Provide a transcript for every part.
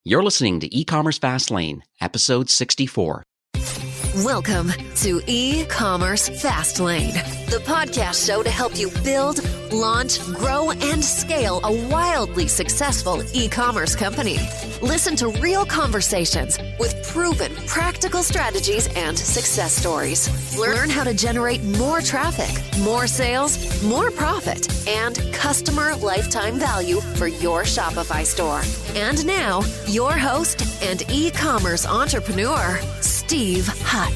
You're listening to eCommerce Fastlane, episode 64. Welcome to eCommerce Fastlane, the podcast show to help you build, launch, grow, and scale a wildly successful e-commerce company. Listen to real conversations with proven practical strategies and success stories. Learn how to generate more traffic, more sales, more profit, and customer lifetime value for your Shopify store. And now, your host and e-commerce entrepreneur, Steve Hutt.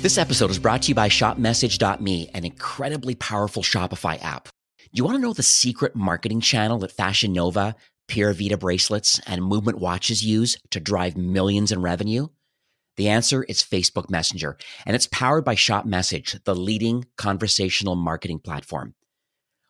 This episode is brought to you by ShopMessage.me, an incredibly powerful Shopify app. Do you want to know the secret marketing channel that Fashion Nova, Puravida Bracelets, and Movement Watches use to drive millions in revenue? The answer is Facebook Messenger, and it's powered by ShopMessage, the leading conversational marketing platform.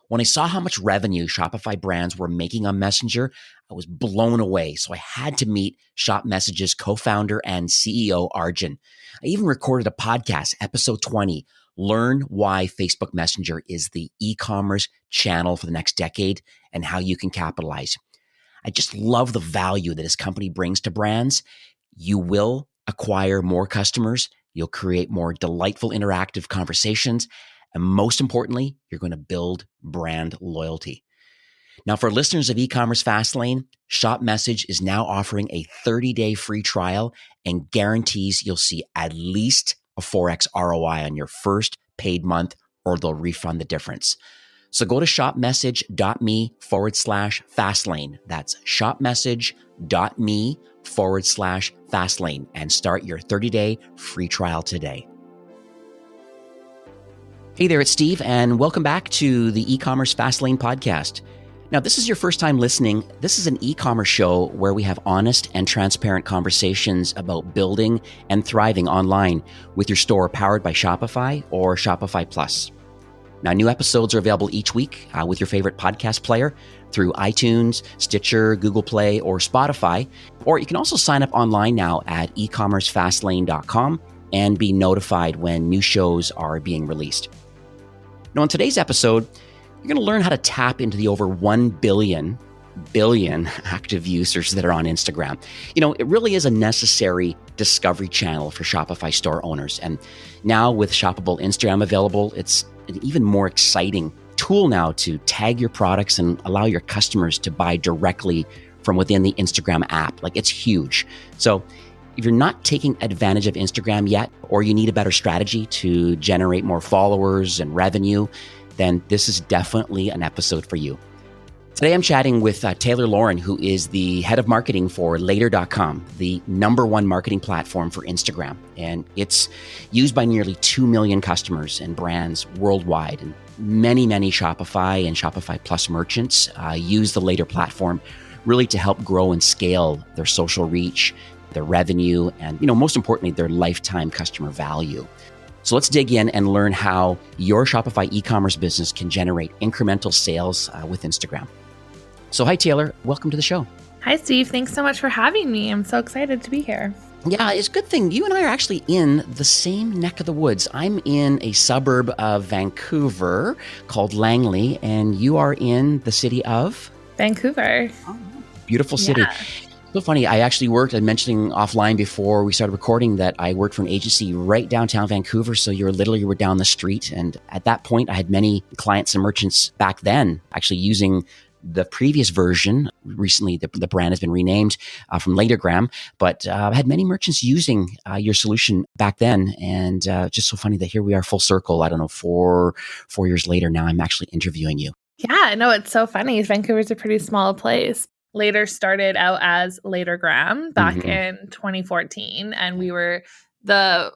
When I saw how much revenue Shopify brands were making on Messenger, I was blown away. So I had to meet ShopMessage's co-founder and CEO, Arjun. I even recorded a podcast, episode 20, Learn Why Facebook Messenger is the e-commerce channel for the next decade and how you can capitalize. I just love the value that his company brings to brands. You will acquire more customers. You'll create more delightful interactive conversations. And most importantly, you're going to build brand loyalty. Now, for listeners of eCommerce Fastlane, ShopMessage is now offering a 30-day free trial and guarantees you'll see at least a 4x ROI on your first paid month, or they'll refund the difference. So go to shopmessage.me/Fastlane. That's shopmessage.me/Fastlane and start your 30-day free trial today. Hey there, it's Steve, and welcome back to the eCommerce Fastlane podcast. Now, this is your first time listening. This is an e-commerce show where we have honest and transparent conversations about building and thriving online with your store powered by Shopify or Shopify Plus. Now, new episodes are available each week with your favorite podcast player through iTunes, Stitcher, Google Play, or Spotify. Or you can also sign up online now at ecommercefastlane.com and be notified when new shows are being released. Now, in today's episode, you're going to learn how to tap into the over 1 billion active users that are on Instagram. You know, it really is a necessary discovery channel for Shopify store owners. And now with shoppable Instagram available, it's an even more exciting tool now to tag your products and allow your customers to buy directly from within the Instagram app. Like, it's huge. So if you're not taking advantage of Instagram yet, or you need a better strategy to generate more followers and revenue, then this is definitely an episode for you. Today, I'm chatting with Taylor Lauren, who is the head of marketing for Later.com, the #1 marketing platform for Instagram. And it's used by nearly 2 million customers and brands worldwide. And many Shopify and Shopify Plus merchants use the Later platform really to help grow and scale their social reach, their revenue, and, most importantly, their lifetime customer value. So let's dig in and learn how your Shopify e-commerce business can generate incremental sales with Instagram. So hi, Taylor. Welcome to the show. Hi, Steve. Thanks so much for having me. I'm so excited to be here. Yeah, it's a good thing. You and I are actually in the same neck of the woods. I'm in a suburb of Vancouver called Langley, and you are in the city of? Vancouver. Oh, beautiful city. Yeah. So funny, I actually worked, I'm mentioning offline before we started recording that I worked for an agency right downtown Vancouver. So you were down the street. And at that point, I had many clients and merchants back then actually using the previous version. Recently, the brand has been renamed from Latergram, but I had many merchants using your solution back then. And just so funny that here we are full circle. I don't know, four years later now, I'm actually interviewing you. Yeah, no, it's so funny. Vancouver's a pretty small place. Later started out as Latergram back in 2014, and we were the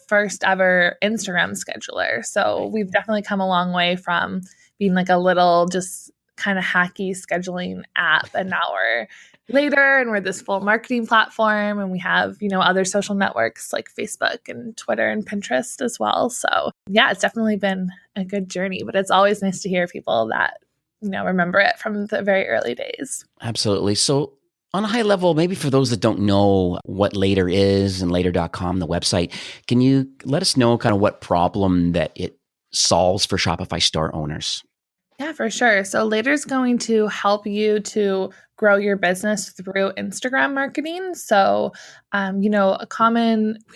first ever Instagram scheduler. So we've definitely come a long way from being like a little just kind of hacky scheduling app, and now we're Later, and we're this full marketing platform, and we have other social networks like Facebook and Twitter and Pinterest as well. So yeah, it's definitely been a good journey, but it's always nice to hear people that remember it from the very early days. Absolutely. So on a high level, maybe for those that don't know what Later is and Later.com, the website, can you let us know kind of what problem that it solves for Shopify store owners? Yeah, for sure. So Later's going to help you to grow your business through Instagram marketing. So, we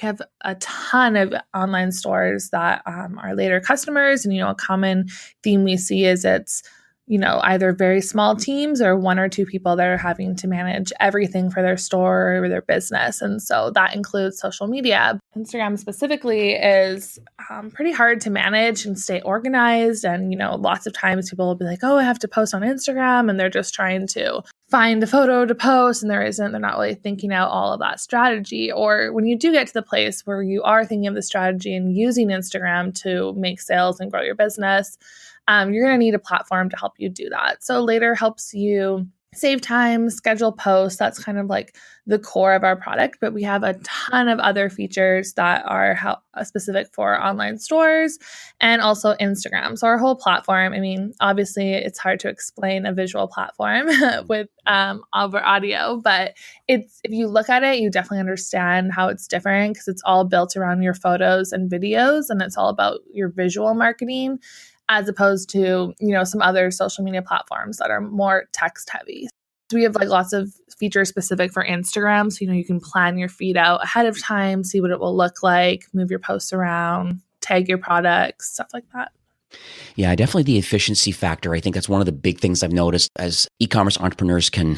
have a ton of online stores that are Later customers. And, a common theme we see is it's, either very small teams or one or two people that are having to manage everything for their store or their business. And so that includes social media. Instagram specifically is pretty hard to manage and stay organized. And, lots of times people will be like, oh, I have to post on Instagram. And they're just trying to find a photo to post and they're not really thinking out all of that strategy. Or when you do get to the place where you are thinking of the strategy and using Instagram to make sales and grow your business, you're going to need a platform to help you do that. So Later helps you save time, schedule posts. That's kind of like the core of our product, but we have a ton of other features that are specific for online stores and also Instagram. So our whole platform, obviously it's hard to explain a visual platform with over audio, but if you look at it, you definitely understand how it's different because it's all built around your photos and videos, and it's all about your visual marketing, as opposed to, some other social media platforms that are more text heavy. So we have lots of features specific for Instagram. So, you can plan your feed out ahead of time, see what it will look like, move your posts around, tag your products, stuff like that. Yeah, definitely the efficiency factor. I think that's one of the big things I've noticed as e-commerce entrepreneurs can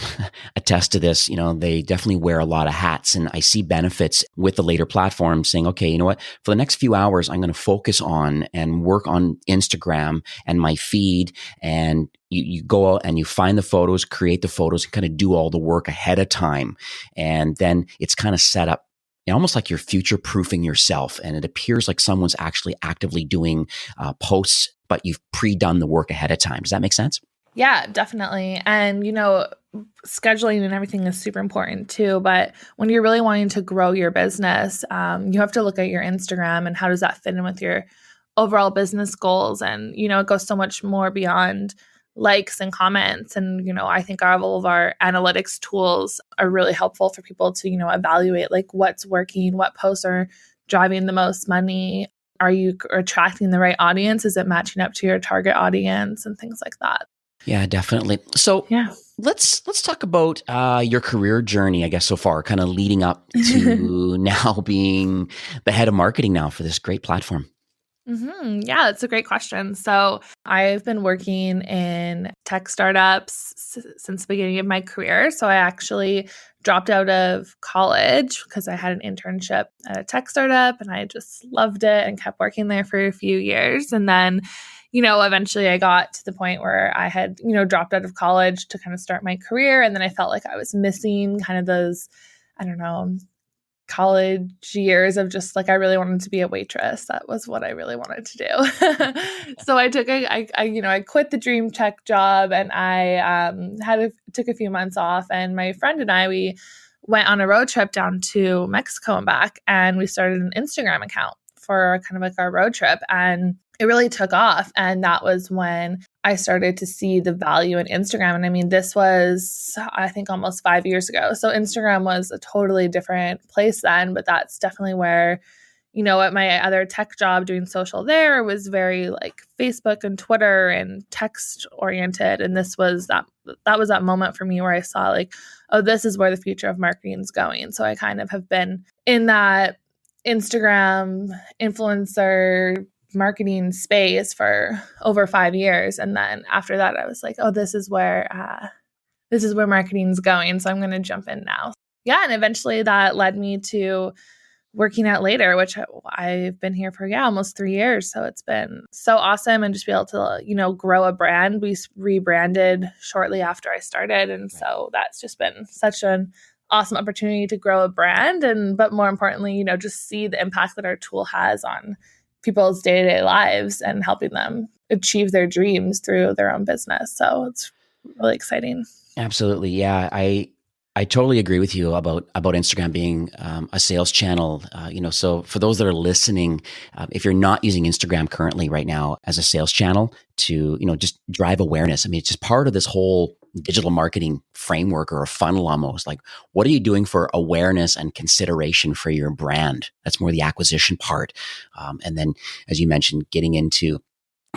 attest to this. They definitely wear a lot of hats, and I see benefits with the Later platform saying, okay, you know what, for the next few hours, I'm going to focus on and work on Instagram and my feed. And you go out and you find the photos, create the photos, and kind of do all the work ahead of time. And then it's kind of set up almost like you're future-proofing yourself, and it appears like someone's actually actively doing posts, but you've pre-done the work ahead of time. Does that make sense? Yeah, definitely. And, scheduling and everything is super important too. But when you're really wanting to grow your business, you have to look at your Instagram and how does that fit in with your overall business goals. And, it goes so much more beyond likes and comments. And, I think all of our analytics tools are really helpful for people to, evaluate what's working, what posts are driving the most money. Are you attracting the right audience? Is it matching up to your target audience and things like that? Yeah, definitely. So yeah. Let's talk about your career journey, I guess, so far, kind of leading up to now being the head of marketing now for this great platform. Mm-hmm. Yeah, that's a great question. So I've been working in tech startups since the beginning of my career. So I actually dropped out of college because I had an internship at a tech startup and I just loved it and kept working there for a few years. And then, eventually I got to the point where I had, dropped out of college to kind of start my career. And then I felt like I was missing kind of those, college years of just I really wanted to be a waitress. That was what I really wanted to do. So I quit the dream tech job and I took a few months off, and my friend and I, we went on a road trip down to Mexico and back, and we started an Instagram account for kind of our road trip, and it really took off. And that was when I started to see the value in Instagram. And this was, I think, almost 5 years ago. So Instagram was a totally different place then, but that's definitely where, at my other tech job doing social there was very Facebook and Twitter and text oriented. And this was that was that moment for me where I saw oh, this is where the future of marketing is going. So I kind of have been in that Instagram influencer marketing space for over 5 years. And then after that, I was like, oh, this is where marketing is going. So I'm going to jump in now. Yeah. And eventually that led me to working at Later, which I've been here for, almost 3 years. So it's been so awesome. And just be able to, grow a brand. We rebranded shortly after I started. And so that's just been such an awesome opportunity to grow a brand. But more importantly, just see the impact that our tool has on people's day-to-day lives and helping them achieve their dreams through their own business. So it's really exciting. Absolutely. Yeah. I totally agree with you about Instagram being a sales channel. So for those that are listening, if you're not using Instagram currently right now as a sales channel to, just drive awareness. It's just part of this whole digital marketing framework or a funnel almost. What are you doing for awareness and consideration for your brand? That's more the acquisition part. And then, as you mentioned, getting into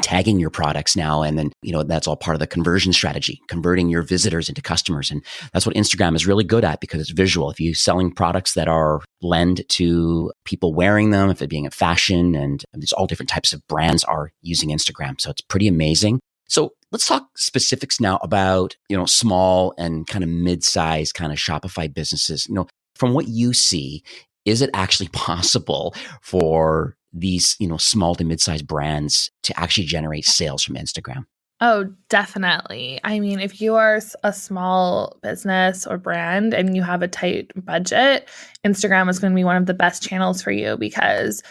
tagging your products now. And then, that's all part of the conversion strategy, converting your visitors into customers. And that's what Instagram is really good at because it's visual. If you're selling products that are lend to people wearing them, if it being a fashion, and there's all different types of brands are using Instagram. So it's pretty amazing. So let's talk specifics now about, small and kind of mid-sized kind of Shopify businesses. From what you see, is it actually possible for these, small to mid-sized brands to actually generate sales from Instagram? Oh, definitely. I mean, if you are a small business or brand and you have a tight budget, Instagram is going to be one of the best channels for you because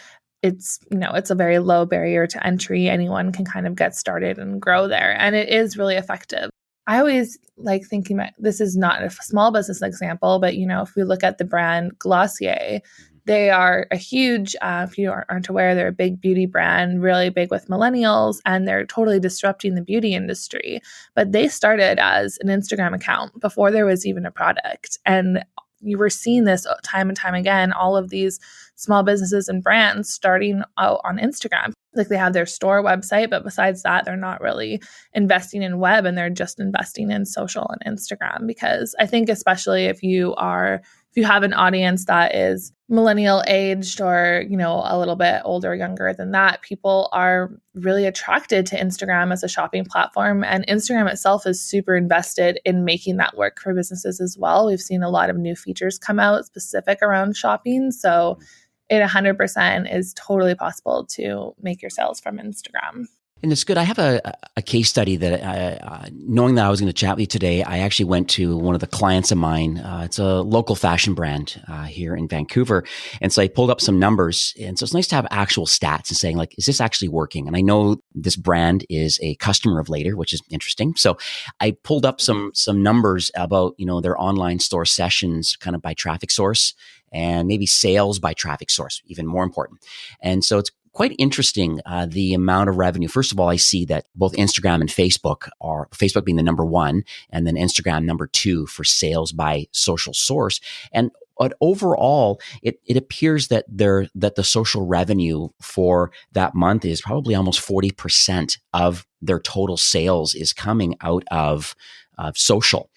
it's a very low barrier to entry. Anyone can kind of get started and grow there. And it is really effective. I always like thinking about, this is not a small business example, but if we look at the brand Glossier, they are a huge, if you aren't aware, they're a big beauty brand, really big with millennials, and they're totally disrupting the beauty industry. But they started as an Instagram account before there was even a product. And you were seeing this time and time again, all of these small businesses and brands starting out on Instagram. Like they have their store website, but besides that, they're not really investing in web and they're just investing in social and Instagram. Because I think especially if you have an audience that is millennial aged or, a little bit older, younger than that, people are really attracted to Instagram as a shopping platform. And Instagram itself is super invested in making that work for businesses as well. We've seen a lot of new features come out specific around shopping. So it 100% is totally possible to make your sales from Instagram. And it's good. I have a case study that, knowing that I was going to chat with you today, I actually went to one of the clients of mine. It's a local fashion brand here in Vancouver. And so I pulled up some numbers. And so it's nice to have actual stats and saying, like, is this actually working? And I know this brand is a customer of Later, which is interesting. So I pulled up some numbers about, their online store sessions kind of by traffic source and maybe sales by traffic source, even more important. And so it's quite interesting, the amount of revenue. First of all, I see that both Instagram and Facebook Facebook being the number one, and then Instagram number two for sales by social source. But overall, it appears that the social revenue for that month is probably almost 40% of their total sales is coming out of social,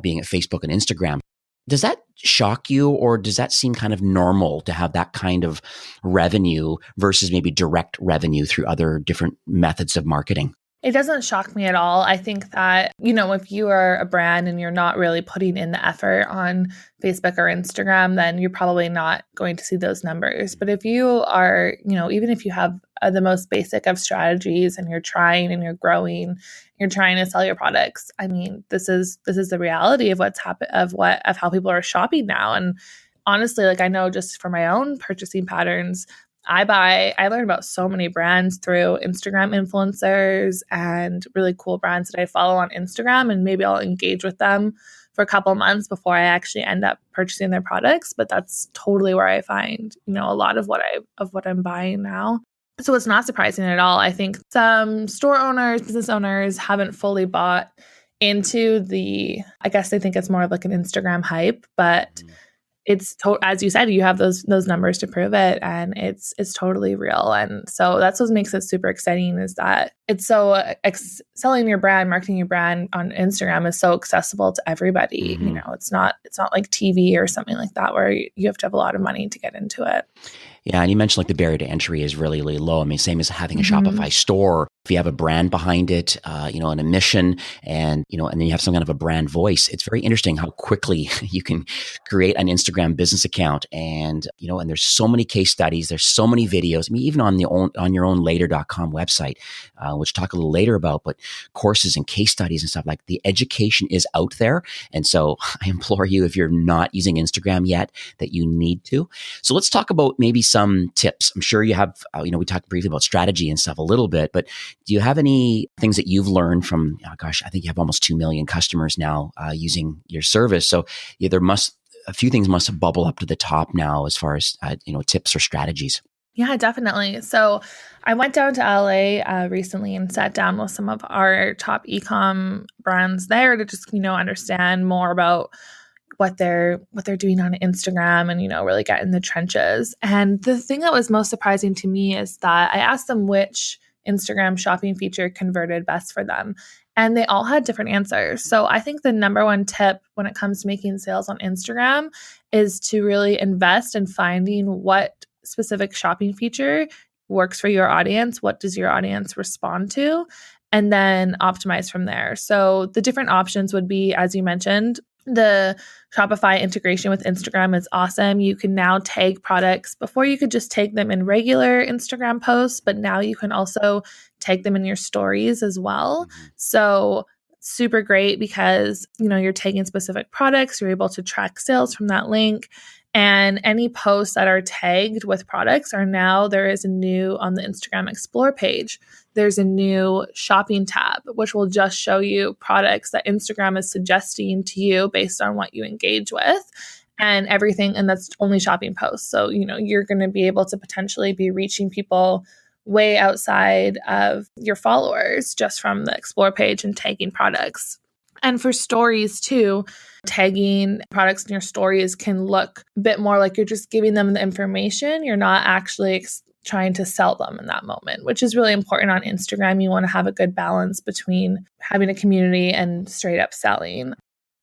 being at Facebook and Instagram. Does that shock you, or does that seem kind of normal to have that kind of revenue versus maybe direct revenue through other different methods of marketing? It doesn't shock me at all. I think that, if you are a brand and you're not really putting in the effort on Facebook or Instagram, then you're probably not going to see those numbers. But if you are, even if you have the most basic of strategies and you're trying and you're growing, you're trying to sell your products, I mean, this is the reality of what's happened, of how people are shopping now. And honestly, like I know just for my own purchasing patterns, I learn about so many brands through Instagram influencers and really cool brands that I follow on Instagram, and maybe I'll engage with them for a couple months before I actually end up purchasing their products. But that's totally where I find, a lot of what I'm buying now. So it's not surprising at all. I think some store owners, business owners haven't fully bought into I guess they think it's more of like an Instagram hype, but it's as you said, you have those numbers to prove it, and it's totally real. And so that's what makes it super exciting, is that it's so selling your brand, marketing your brand on Instagram is so accessible to everybody. Mm-hmm. It's not like TV or something like that where you have to have a lot of money to get into it. Yeah, and you mentioned like the barrier to entry is really, really low. I mean, same as having a Shopify store. If you have a brand behind it, and a mission, and then you have some kind of a brand voice, it's very interesting how quickly you can create an Instagram business account. And and there's so many case studies, there's so many videos. I mean, even on your own later.com website, which talk a little later about, but courses and case studies and stuff, like the education is out there. And so I implore you, if you're not using Instagram yet, that you need to. So let's talk about maybe some tips. I'm sure you have, we talked briefly about strategy and stuff a little bit, but do you have any things that you've learned from, I think you have almost 2 million customers now using your service. So a few things must have bubbled up to the top now as far as, tips or strategies. Yeah, definitely. So I went down to LA recently and sat down with some of our top e-com brands there to just, understand more about what they're doing on Instagram and, really get in the trenches. And the thing that was most surprising to me is that I asked them which Instagram shopping feature converted best for them? And they all had different answers. So I think the number one tip when it comes to making sales on Instagram is to really invest in finding what specific shopping feature works for your audience. What does your audience respond to? And then optimize from there. So the different options would be, as you mentioned, the Shopify integration with Instagram is awesome. You can now tag products. Before you could just tag them in regular Instagram posts, but now you can also tag them in your stories as well. So super great because, you're tagging specific products. You're able to track sales from that link. And any posts that are tagged with products there is a new on the Instagram Explore page. There's a new shopping tab, which will just show you products that Instagram is suggesting to you based on what you engage with and everything. And that's only shopping posts. So, you're going to be able to potentially be reaching people way outside of your followers just from the Explore page and tagging products. And for stories too, tagging products in your stories can look a bit more like you're just giving them the information. You're not actually trying to sell them in that moment, which is really important on Instagram. You want to have a good balance between having a community and straight up selling.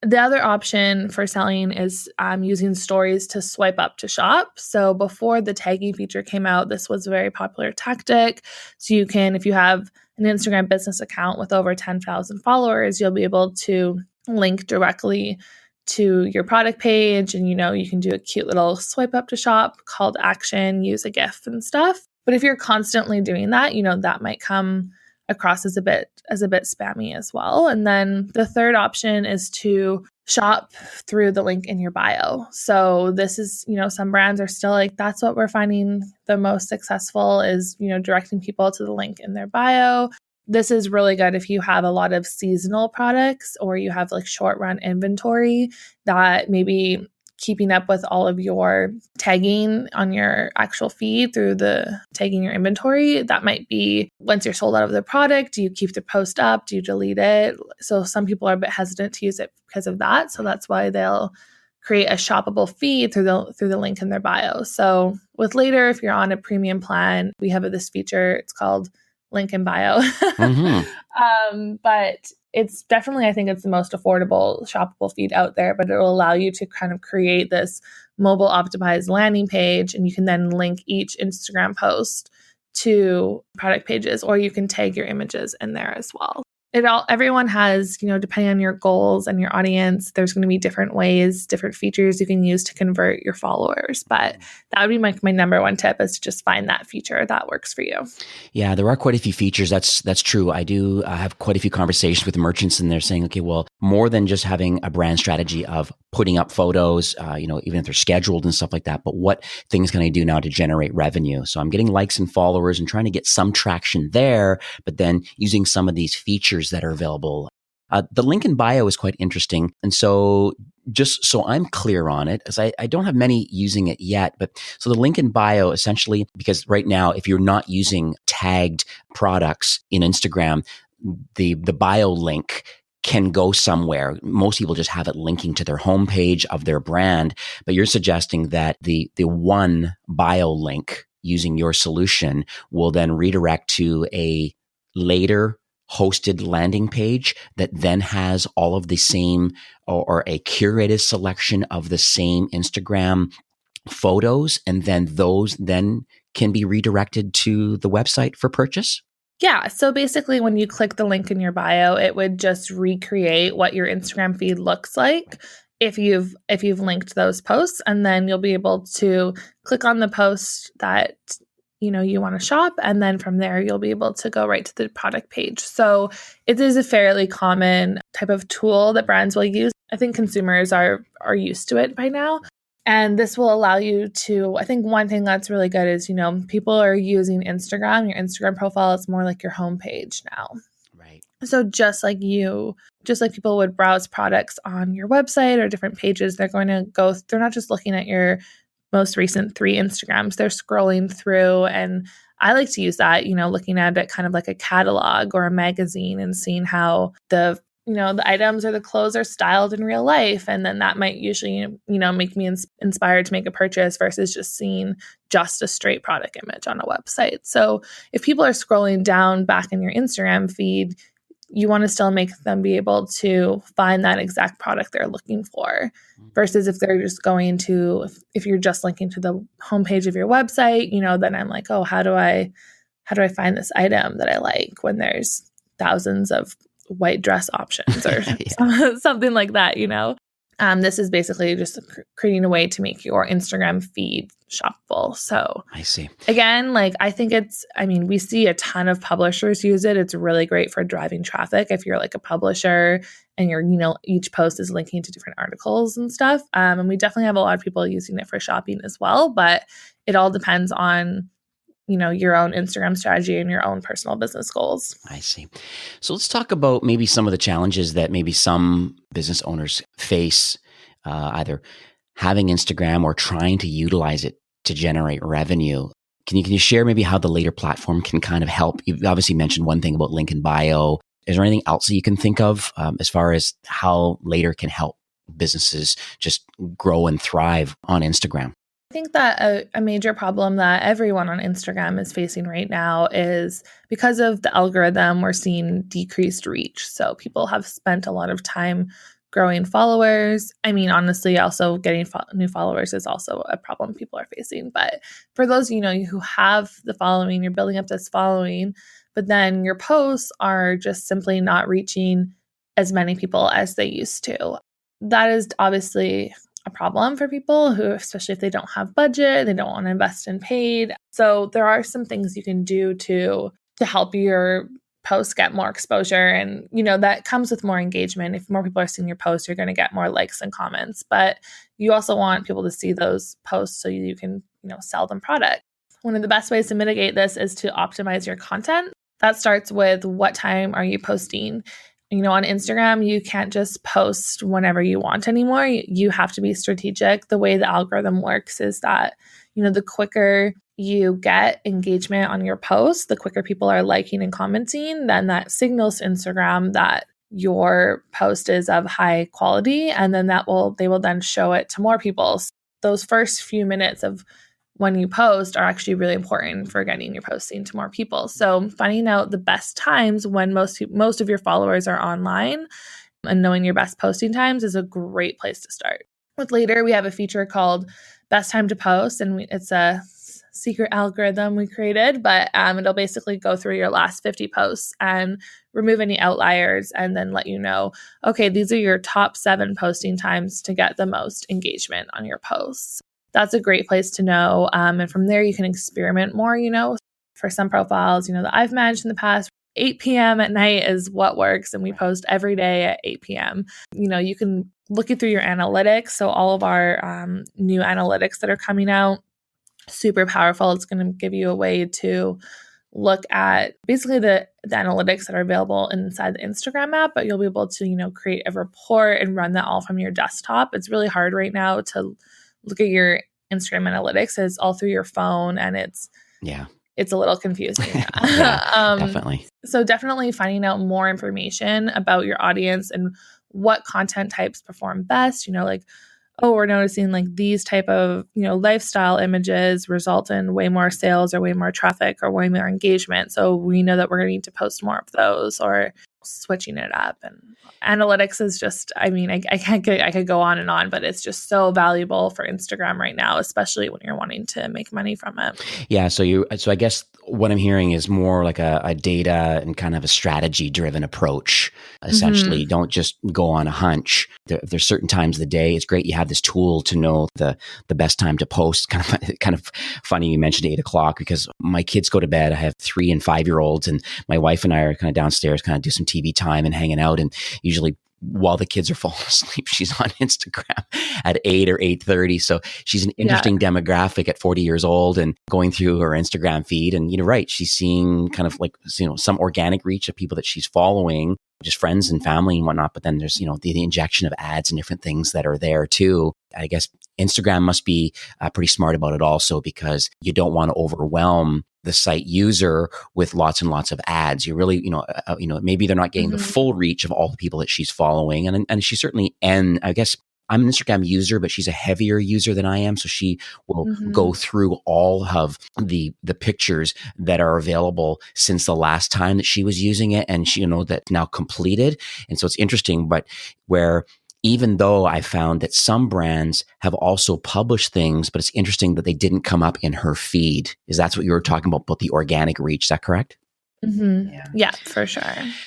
The other option for selling is using stories to swipe up to shop. So before the tagging feature came out, this was a very popular tactic. So you can, if you have an Instagram business account with over 10,000 followers, you'll be able to link directly to your product page. And, you can do a cute little swipe up to shop, call to action, use a GIF and stuff. But if you're constantly doing that, that might come across as a bit spammy as well. And then the third option is to shop through the link in your bio. So this is, some brands are still like, that's what we're finding the most successful is, directing people to the link in their bio. This is really good if you have a lot of seasonal products or you have like short run inventory that maybe keeping up with all of your tagging on your actual feed through the tagging your inventory. That might be once you're sold out of the product, do you keep the post up? Do you delete it? So some people are a bit hesitant to use it because of that. So that's why they'll create a shoppable feed through the link in their bio. So with Later, if you're on a premium plan, we have this feature. It's called link in bio. But it's definitely, I think it's the most affordable shoppable feed out there, but it will allow you to kind of create this mobile optimized landing page. And you can then link each Instagram post to product pages, or you can tag your images in there as well. Everyone has, depending on your goals and your audience, there's going to be different ways, different features you can use to convert your followers. But that would be my number one tip is to just find that feature that works for you. Yeah, there are quite a few features. That's true. I do have quite a few conversations with merchants and they're saying, okay, well, more than just having a brand strategy of putting up photos, even if they're scheduled and stuff like that, but what things can I do now to generate revenue? So I'm getting likes and followers and trying to get some traction there, but then using some of these features that are available. The link in bio is quite interesting. And so just so I'm clear on it, as I don't have many using it yet, but so the link in bio essentially, because right now, if you're not using tagged products in Instagram, the bio link can go somewhere. Most people just have it linking to their homepage of their brand, but you're suggesting that the one bio link using your solution will then redirect to a later hosted landing page that then has all of the same or a curated selection of the same Instagram photos, and then those then can be redirected to the website for purchase? Yeah. So basically when you click the link in your bio, it would just recreate what your Instagram feed looks like if you've linked those posts, and then you'll be able to click on the post that you want to shop. And then from there, you'll be able to go right to the product page. So it is a fairly common type of tool that brands will use. I think consumers are used to it by now. And this will allow you to, I think one thing that's really good is, people are using Instagram. Your Instagram profile is more like your homepage now. Right. So just like people would browse products on your website or different pages, they're not just looking at your most recent 3 Instagrams, they're scrolling through. And I like to use that, looking at it kind of like a catalog or a magazine and seeing how the the items or the clothes are styled in real life. And then that might usually, make me inspired to make a purchase versus just seeing just a straight product image on a website. So if people are scrolling down back in your Instagram feed, you want to still make them be able to find that exact product they're looking for versus if they're just going to, if you're just linking to the homepage of your website, then I'm like, oh, how do I find this item that I like when there's thousands of white dress options or something like that, This is basically just creating a way to make your Instagram feed shoppable. So I see. Again, I think we see a ton of publishers use it. It's really great for driving traffic. If you're like a publisher and you're, each post is linking to different articles and stuff. And we definitely have a lot of people using it for shopping as well, but it all depends on your own Instagram strategy and your own personal business goals. I see. So let's talk about maybe some of the challenges that maybe some business owners face, either having Instagram or trying to utilize it to generate revenue. Can you share maybe how the Later platform can kind of help? You've obviously mentioned one thing about link in bio. Is there anything else that you can think of as far as how Later can help businesses just grow and thrive on Instagram? I think that a major problem that everyone on Instagram is facing right now is because of the algorithm, we're seeing decreased reach. So people have spent a lot of time growing followers. Honestly, also getting new followers is also a problem people are facing. But for those, who have the following, you're building up this following, but then your posts are just simply not reaching as many people as they used to. That is obviously a problem for people who, especially if they don't have budget, they don't want to invest in paid. So there are some things you can do to help your posts get more exposure. And, that comes with more engagement. If more people are seeing your posts, you're going to get more likes and comments. But you also want people to see those posts so you can, sell them product. One of the best ways to mitigate this is to optimize your content. That starts with what time are you posting? On Instagram, you can't just post whenever you want anymore. You have to be strategic. The way the algorithm works is that, the quicker you get engagement on your posts, the quicker people are liking and commenting, then that signals to Instagram that your post is of high quality. And then they will then show it to more people. So those first few minutes of when you post are actually really important for getting your posting to more people. So finding out the best times when most of your followers are online and knowing your best posting times is a great place to start. With Later, we have a feature called Best Time to Post, and it's a secret algorithm we created, but it'll basically go through your last 50 posts and remove any outliers and then let you know, okay, these are your top 7 posting times to get the most engagement on your posts. That's a great place to know. And from there, you can experiment more, for some profiles, that I've managed in the past. 8 p.m. at night is what works. And we post every day at 8 p.m. You can look it through your analytics. So all of our new analytics that are coming out, super powerful. It's going to give you a way to look at basically the analytics that are available inside the Instagram app, but you'll be able to, create a report and run that all from your desktop. It's really hard right now to look at your Instagram analytics. It's all through your phone and it's a little confusing. Definitely. So definitely finding out more information about your audience and what content types perform best, we're noticing these type of, lifestyle images result in way more sales or way more traffic or way more engagement. So we know that we're going to need to post more of those or switching it up. And analytics is just, I could go on and on, but it's just so valuable for Instagram right now, especially when you're wanting to make money from it. Yeah. So I guess what I'm hearing is more like a data and kind of a strategy driven approach. Essentially, don't just go on a hunch. There's certain times of the day. It's great you have this tool to know the best time to post. Kind of funny you mentioned 8 o'clock because my kids go to bed. I have 3 and 5-year-olds, and my wife and I are kind of downstairs, kind of do some TV time and hanging out. And usually while the kids are falling asleep, she's on Instagram at 8 or 8:30. So she's an interesting demographic at 40 years old and going through her Instagram feed. And, right, she's seeing kind of some organic reach of people that she's following, just friends and family and whatnot. But then there's, the injection of ads and different things that are there too. I guess Instagram must be pretty smart about it also, because you don't want to overwhelm the site user with lots and lots of ads. You really, maybe they're not getting the full reach of all the people that she's following. And she certainly, and I guess I'm an Instagram user, but she's a heavier user than I am. So she will go through all of the pictures that are available since the last time that she was using it. And she, that's now completed. And so it's interesting, but where even though I found that some brands have also published things, but it's interesting that they didn't come up in her feed. Is that's what you were talking about the organic reach? Is that correct? Yeah, for sure.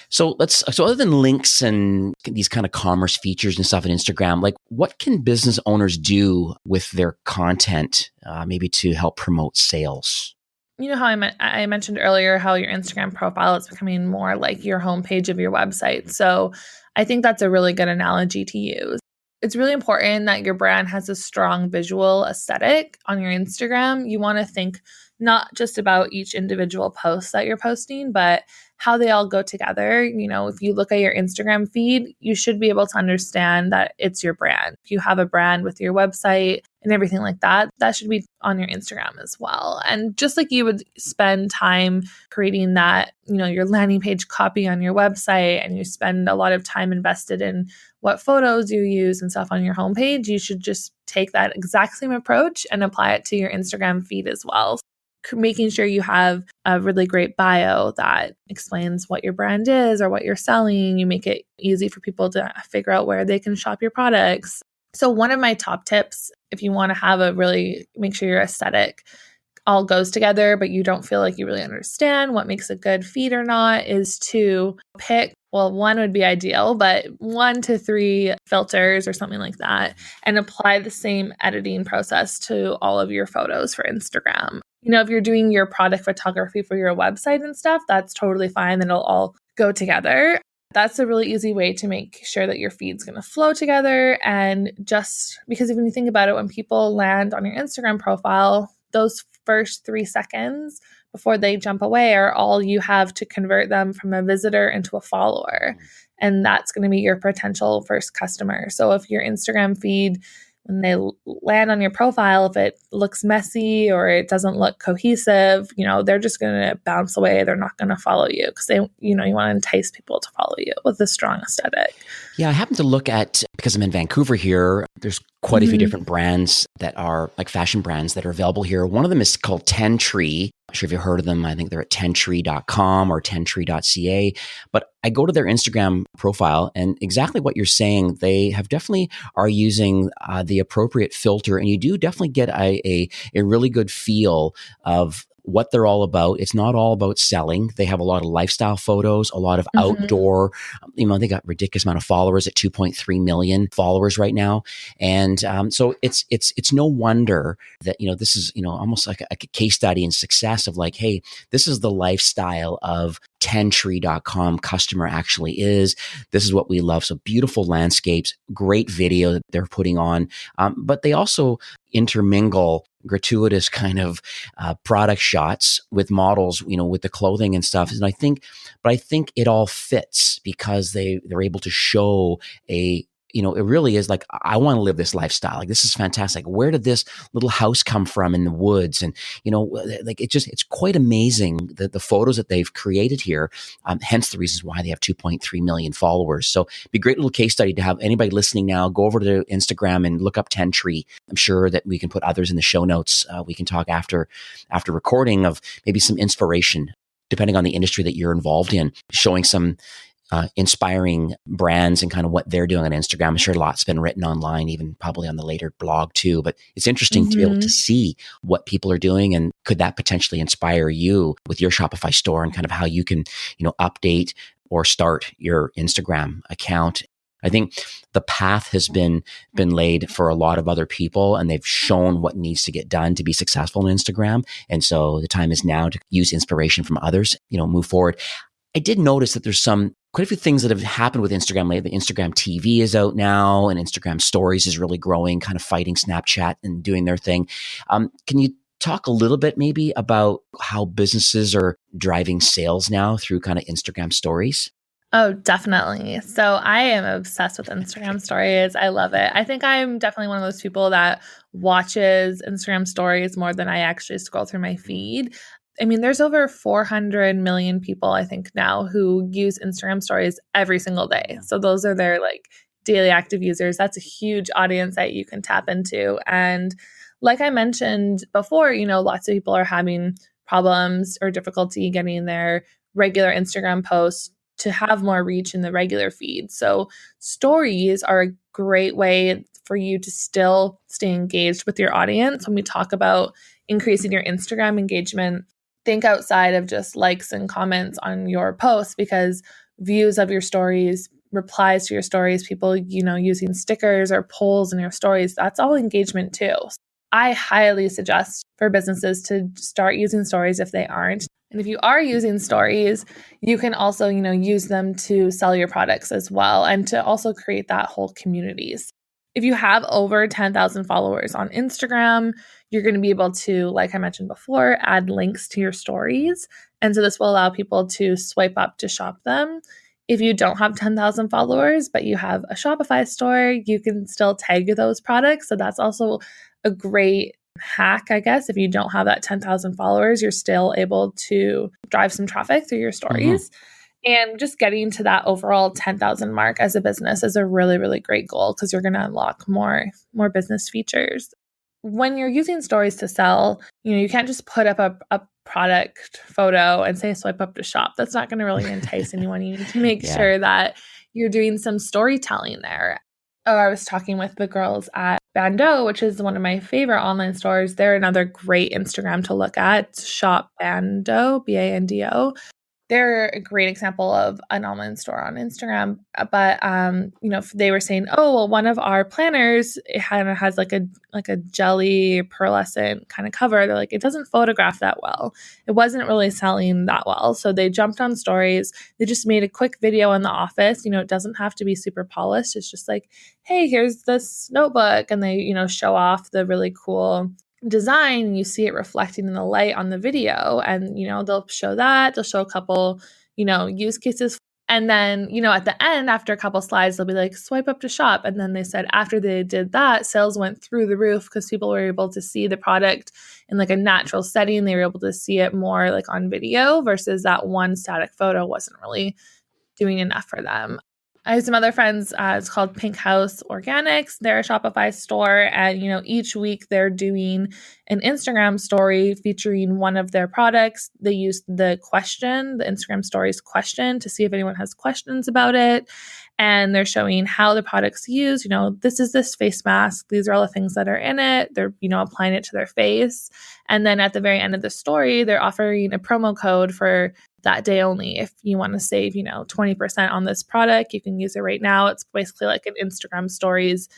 So other than links and these kind of commerce features and stuff on Instagram, like what can business owners do with their content, maybe to help promote sales? You know how I mentioned earlier how your Instagram profile is becoming more like your homepage of your website. So I think that's a really good analogy to use. It's really important that your brand has a strong visual aesthetic on your Instagram. You want to think not just about each individual post that you're posting, but how they all go together. If you look at your Instagram feed, you should be able to understand that it's your brand. If you have a brand with your website and everything like that, that should be on your Instagram as well. And just like you would spend time creating that, your landing page copy on your website, and you spend a lot of time invested in what photos you use and stuff on your homepage, you should just take that exact same approach and apply it to your Instagram feed as well. Making sure you have a really great bio that explains what your brand is or what you're selling. You make it easy for people to figure out where they can shop your products. So one of my top tips, if you want to make sure your aesthetic all goes together, but you don't feel like you really understand what makes a good feed or not, is to pick, one would be ideal, but 1 to 3 filters or something like that, and apply the same editing process to all of your photos for Instagram. If you're doing your product photography for your website and stuff, that's totally fine. Then it'll all go together. That's a really easy way to make sure that your feed's going to flow together. And just because when you think about it, when people land on your Instagram profile, those first 3 seconds before they jump away are all you have to convert them from a visitor into a follower. And that's going to be your potential first customer. So if your Instagram feed, when they land on your profile, if it looks messy or it doesn't look cohesive, they're just going to bounce away. They're not going to follow you because you want to entice people to follow you with a strong aesthetic. Yeah, I happen to look at, because I'm in Vancouver here, there's quite a few different brands that are like fashion brands that are available here. One of them is called 10 Tree. I'm sure if you've heard of them. I think they're at 10tree.com or 10tree.ca. But I go to their Instagram profile, and exactly what you're saying, they have definitely are using the appropriate filter, and you do definitely get a really good feel of what they're all about. It's not all about selling. They have a lot of lifestyle photos, a lot of outdoor, they got ridiculous amount of followers at 2.3 million followers right now. And so it's no wonder that, this is, almost like a case study in success of like, hey, this is the lifestyle of 10tree.com customer actually is. This is what we love. So beautiful landscapes, great video that they're putting on. But they also intermingle gratuitous kind of product shots with models, with the clothing and stuff. And I think it all fits because they're able to show it really is like, I want to live this lifestyle. Like, this is fantastic. Where did this little house come from in the woods? And, it's quite amazing the photos that they've created here. Hence the reasons why they have 2.3 million followers. So it'd be a great little case study to have anybody listening now go over to Instagram and look up 10 Tree. I'm sure that we can put others in the show notes. We can talk after recording of maybe some inspiration, depending on the industry that you're involved in, showing some inspiring brands and kind of what they're doing on Instagram. I'm sure lots been written online, even probably on the later blog too, but it's interesting to be able to see what people are doing, and could that potentially inspire you with your Shopify store and kind of how you can, update or start your Instagram account. I think the path has been laid for a lot of other people, and they've shown what needs to get done to be successful on Instagram. And so the time is now to use inspiration from others, move forward. I did notice that there's quite a few things that have happened with Instagram lately. Instagram TV is out now, and Instagram Stories is really growing, kind of fighting Snapchat and doing their thing. Can you talk a little bit maybe about how businesses are driving sales now through kind of Instagram Stories? Oh, definitely. So I am obsessed with Instagram stories. I love it. I think I'm definitely one of those people that watches Instagram stories more than I actually scroll through my feed. I mean, there's over 400 million people, I think, now who use Instagram stories every single day. So those are their like daily active users. That's a huge audience that you can tap into. And like I mentioned before, lots of people are having problems or difficulty getting their regular Instagram posts to have more reach in the regular feed. So stories are a great way for you to still stay engaged with your audience. When we talk about increasing your Instagram engagement, think outside of just likes and comments on your posts, because views of your stories, replies to your stories, people, using stickers or polls in your stories, that's all engagement too. I highly suggest for businesses to start using stories if they aren't. And if you are using stories, you can also, use them to sell your products as well and to also create that whole community. If you have over 10,000 followers on Instagram, you're going to be able to, like I mentioned before, add links to your stories. And so this will allow people to swipe up to shop them. If you don't have 10,000 followers, but you have a Shopify store, you can still tag those products. So that's also a great hack, I guess. If you don't have that 10,000 followers, you're still able to drive some traffic through your stories. And just getting to that overall 10,000 mark as a business is a really, really great goal, because you're going to unlock more business features. When you're using stories to sell, you can't just put up a product photo and say swipe up to shop. That's not going to really entice anyone. You need to make sure that you're doing some storytelling there. Oh, I was talking with the girls at Bando, which is one of my favorite online stores. They're another great Instagram to look at. It's Shop Bando, Bando. They're a great example of an online store on Instagram. But they were saying, oh, well, one of our planners, it has like a jelly pearlescent kind of cover. They're like, it doesn't photograph that well. It wasn't really selling that well. So they jumped on stories. They just made a quick video in the office. It doesn't have to be super polished. It's just like, hey, here's this notebook. And they, show off the really cool design, and you see it reflecting in the light on the video. And, they'll show that. They'll show a couple, use cases. And then, at the end, after a couple slides, they'll be like, swipe up to shop. And then they said after they did that, sales went through the roof because people were able to see the product in like a natural setting. They were able to see it more like on video versus that one static photo wasn't really doing enough for them. I have some other friends, it's called Pink House Organics. They're a Shopify store, and, each week they're doing an Instagram story featuring one of their products. They use the Instagram stories question, to see if anyone has questions about it. And they're showing how the product's used. This is this face mask. These are all the things that are in it. They're, applying it to their face. And then at the very end of the story, they're offering a promo code for that day only. If you want to save, 20% on this product, you can use it right now. It's basically like an Instagram stories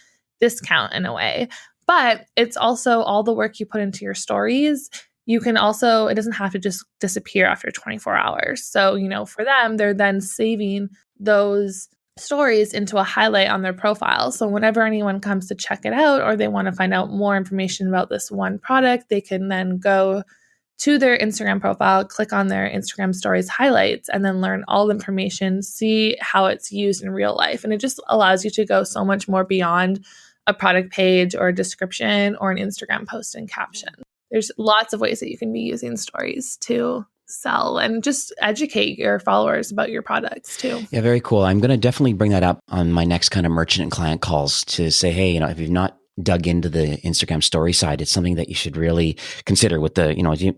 discount in a way. But it's also all the work you put into your stories. You can also, it doesn't have to just disappear after 24 hours. So, for them, they're then saving those stories into a highlight on their profile. So whenever anyone comes to check it out, or they want to find out more information about this one product, they can then go to their Instagram profile, click on their Instagram stories highlights, and then learn all the information, see how it's used in real life. And it just allows you to go so much more beyond a product page or a description or an Instagram post and caption. There's lots of ways that you can be using stories to sell and just educate your followers about your products too. Yeah, very cool. I'm going to definitely bring that up on my next kind of merchant and client calls to say, hey, if you've not dug into the Instagram story side, it's something that you should really consider with the,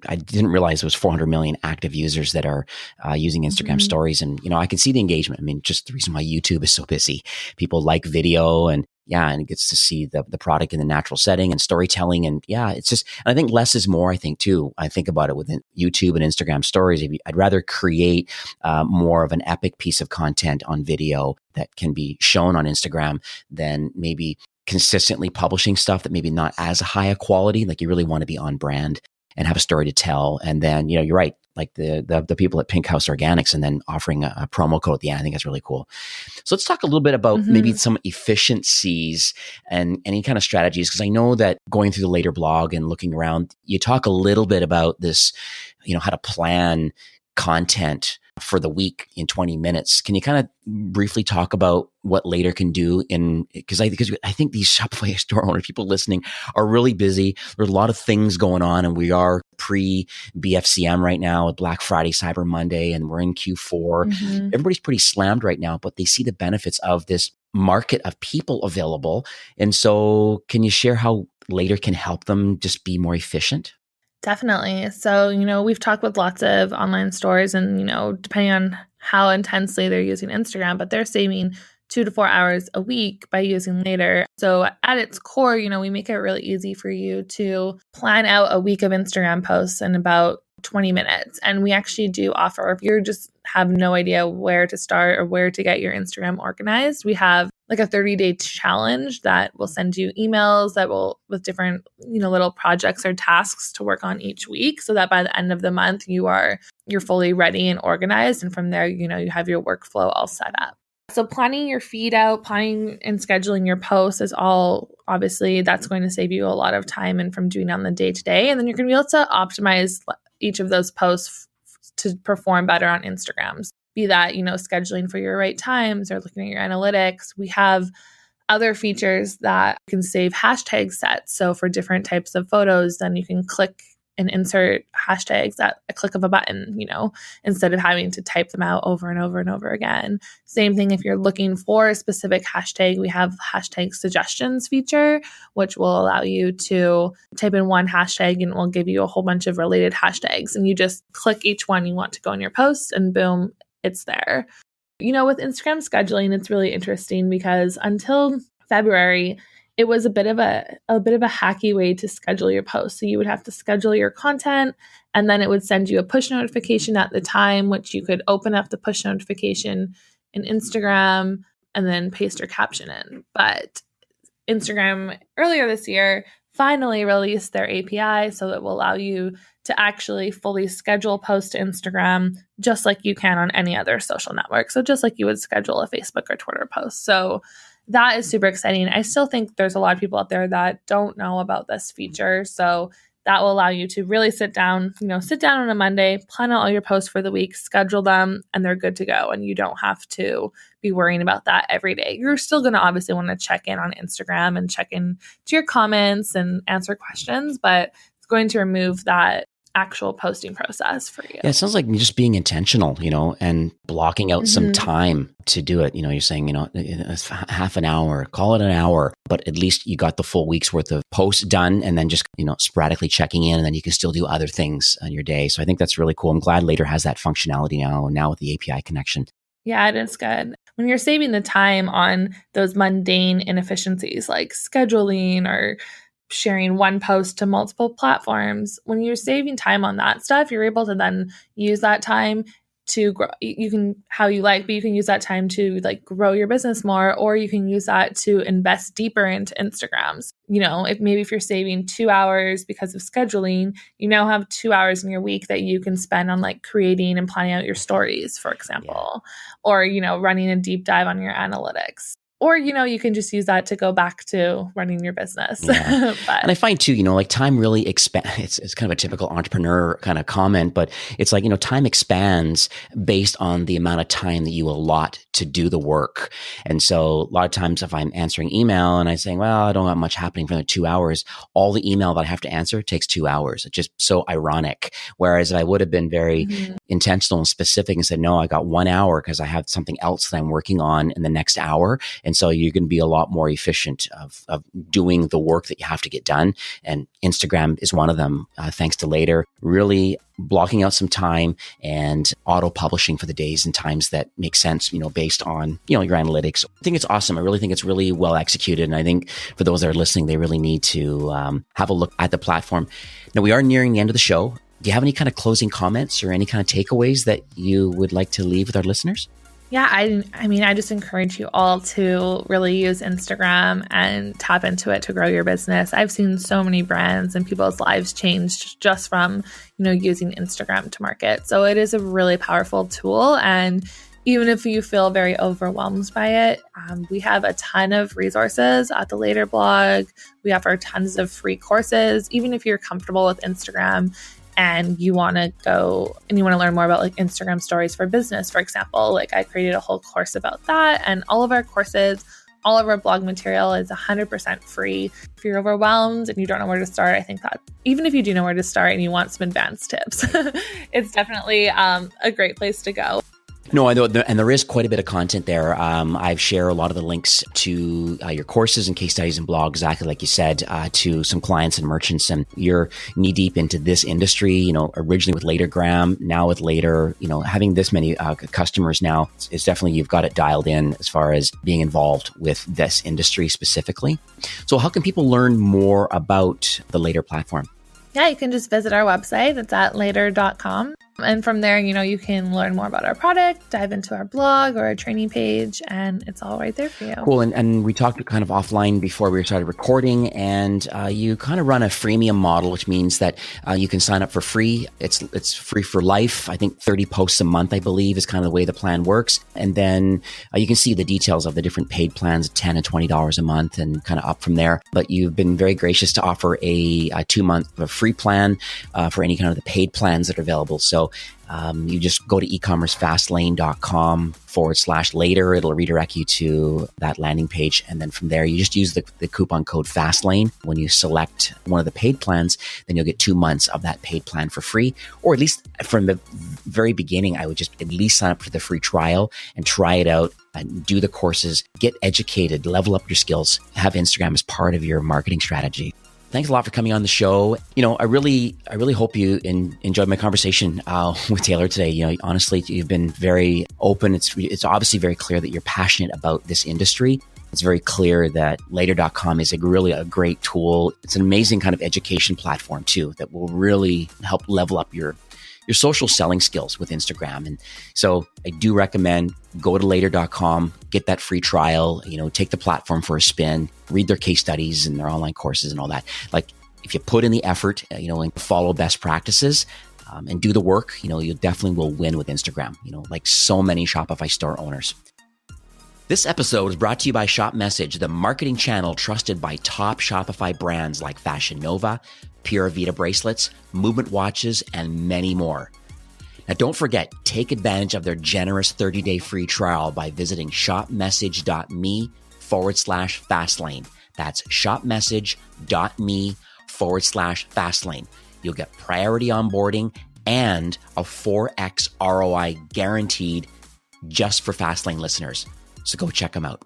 I didn't realize it was 400 million active users that are using Instagram stories. And, I can see the engagement. I mean, just the reason why YouTube is so busy. People like video and it gets to see the product in the natural setting and storytelling. And it's just, and I think less is more, I think too. I think about it within YouTube and Instagram stories. I'd rather create more of an epic piece of content on video that can be shown on Instagram than maybe consistently publishing stuff that maybe not as high a quality. Like you really want to be on brand and have a story to tell. And then, you're right. Like the people at Pink House Organics, and then offering a promo code at the end. I think that's really cool. So let's talk a little bit about maybe some efficiencies and any kind of strategies. Because I know that going through the later blog and looking around, you talk a little bit about this, how to plan content for the week in 20 minutes. Can you kind of briefly talk about what Later can do because I think these Shopify store owners, people listening, are really busy. There's a lot of things going on, and we are pre-BFCM right now with Black Friday, Cyber Monday, and we're in Q4. Everybody's pretty slammed right now, but they see the benefits of this market of people available. And so can you share how Later can help them just be more efficient? Definitely. So, we've talked with lots of online stores and, depending on how intensely they're using Instagram, but they're saving 2 to 4 hours a week by using Later. So at its core, we make it really easy for you to plan out a week of Instagram posts in about 20 minutes. And we actually do offer, if you just have no idea where to start or where to get your Instagram organized, we have like a 30-day challenge that will send you emails that will with different, little projects or tasks to work on each week, so that by the end of the month you're fully ready and organized. And from there, you have your workflow all set up. So planning your feed out, planning and scheduling your posts is all, obviously, that's going to save you a lot of time and from doing it on the day-to-day. And then you're going to be able to optimize each of those posts to perform better on Instagrams. Be that, scheduling for your right times or looking at your analytics. We have other features that can save hashtag sets. So for different types of photos, then you can click and insert hashtags at a click of a button, instead of having to type them out over and over and over again. Same thing if you're looking for a specific hashtag, we have hashtag suggestions feature, which will allow you to type in one hashtag and it will give you a whole bunch of related hashtags. And you just click each one you want to go in your post and boom, it's there. With Instagram scheduling, it's really interesting because until February, it was a bit of a hacky way to schedule your posts. So you would have to schedule your content and then it would send you a push notification at the time, which you could open up the push notification in Instagram and then paste your caption in. But Instagram earlier this year finally released their API, so it will allow you to actually fully schedule posts to Instagram just like you can on any other social network. So just like you would schedule a Facebook or Twitter post. So that is super exciting. I still think there's a lot of people out there that don't know about this feature. So that will allow you to really sit down on a Monday, plan out all your posts for the week, schedule them, and they're good to go. And you don't have to be worrying about that every day. You're still going to obviously want to check in on Instagram and check in to your comments and answer questions, but it's going to remove that actual posting process for you. Yeah, it sounds like just being intentional, and blocking out some time to do it. You're saying, it's half an hour, call it an hour, but at least you got the full week's worth of posts done and then just, sporadically checking in, and then you can still do other things on your day. So I think that's really cool. I'm glad Later has that functionality now with the API connection. Yeah, it is good. When you're saving the time on those mundane inefficiencies like scheduling or sharing one post to multiple platforms, when you're saving time on that stuff, you're able to then use that time to grow. You can how you like, but you can use that time to grow your business more, or you can use that to invest deeper into Instagrams. If you're saving 2 hours because of scheduling, you now have 2 hours in your week that you can spend on creating and planning out your stories, for example, or running a deep dive on your analytics. Or, you can just use that to go back to running your business. Yeah. And I find too, time really expands. It's kind of a typical entrepreneur kind of comment, but it's time expands based on the amount of time that you allot to do the work. And so a lot of times if I'm answering email and I'm saying, well, I don't have much happening for the 2 hours, all the email that I have to answer takes 2 hours. It's just so ironic. Whereas if I would have been very intentional and specific and said, no, I got 1 hour because I have something else that I'm working on in the next hour. And so you're going to be a lot more efficient of doing the work that you have to get done. And Instagram is one of them, thanks to Later, really blocking out some time and auto-publishing for the days and times that make sense, based on, your analytics. I think it's awesome. I really think it's really well executed. And I think for those that are listening, they really need to have a look at the platform. Now, we are nearing the end of the show. Do you have any kind of closing comments or any kind of takeaways that you would like to leave with our listeners? Yeah, I just encourage you all to really use Instagram and tap into it to grow your business. I've seen so many brands and people's lives changed just from, using Instagram to market. So it is a really powerful tool. And even if you feel very overwhelmed by it, we have a ton of resources at the Later blog. We offer tons of free courses. Even if you're comfortable with Instagram, and you want to go and you want to learn more about like Instagram stories for business, for example, like I created a whole course about that. And all of our courses, all of our blog material is 100% free. If you're overwhelmed and you don't know where to start, I think that even if you do know where to start and you want some advanced tips, it's definitely a great place to go. No, I know, and there is quite a bit of content there. I've shared a lot of the links to your courses and case studies and blogs, exactly like you said, to some clients and merchants. And you're knee deep into this industry, originally with Latergram, now with Later, having this many customers now is definitely, you've got it dialed in as far as being involved with this industry specifically. So how can people learn more about the Later platform? Yeah, you can just visit our website. It's at later.com. And from there, you can learn more about our product, dive into our blog or our training page, and it's all right there for you. Cool. And we talked kind of offline before we started recording, and you kind of run a freemium model, which means that you can sign up for free. It's free for life. I think 30 posts a month, I believe, is kind of the way the plan works. And then you can see the details of the different paid plans, $10 and $20 a month, and kind of up from there. But you've been very gracious to offer a 2-month free plan for any kind of the paid plans that are available. So you just go to ecommercefastlane.com/later. It'll redirect you to that landing page. And then from there, you just use the coupon code Fastlane. When you select one of the paid plans, then you'll get 2 months of that paid plan for free. Or at least from the very beginning, I would just at least sign up for the free trial and try it out. Do the courses, get educated, level up your skills, have Instagram as part of your marketing strategy. Thanks a lot for coming on the show. I really hope you enjoyed my conversation with Taylor today. Honestly, you've been very open. It's obviously very clear that you're passionate about this industry. It's very clear that later.com is really a great tool. It's an amazing kind of education platform too, that will really help level up your social selling skills with Instagram. And so I do recommend go to later.com, get that free trial, take the platform for a spin, read their case studies and their online courses and all that. Like if you put in the effort, and follow best practices and do the work, you definitely will win with Instagram, like so many Shopify store owners. This episode is brought to you by ShopMessage, the marketing channel trusted by top Shopify brands like Fashion Nova, Puravida Bracelets, Movement Watches, and many more. Now, don't forget, take advantage of their generous 30-day free trial by visiting shopmessage.me/Fastlane. That's shopmessage.me/Fastlane. You'll get priority onboarding and a 4x ROI guaranteed just for Fastlane listeners. So go check them out.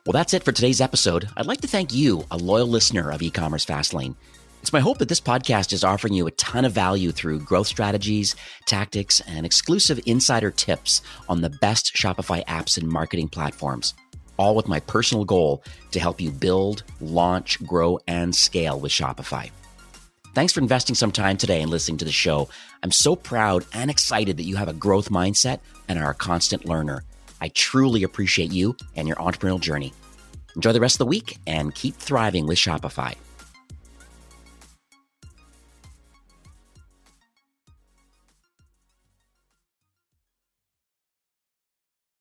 Well, that's it for today's episode. I'd like to thank you, a loyal listener of eCommerce Fastlane. It's my hope that this podcast is offering you a ton of value through growth strategies, tactics, and exclusive insider tips on the best Shopify apps and marketing platforms, all with my personal goal to help you build, launch, grow, and scale with Shopify. Thanks for investing some time today and listening to the show. I'm so proud and excited that you have a growth mindset and are a constant learner. I truly appreciate you and your entrepreneurial journey. Enjoy the rest of the week and keep thriving with Shopify.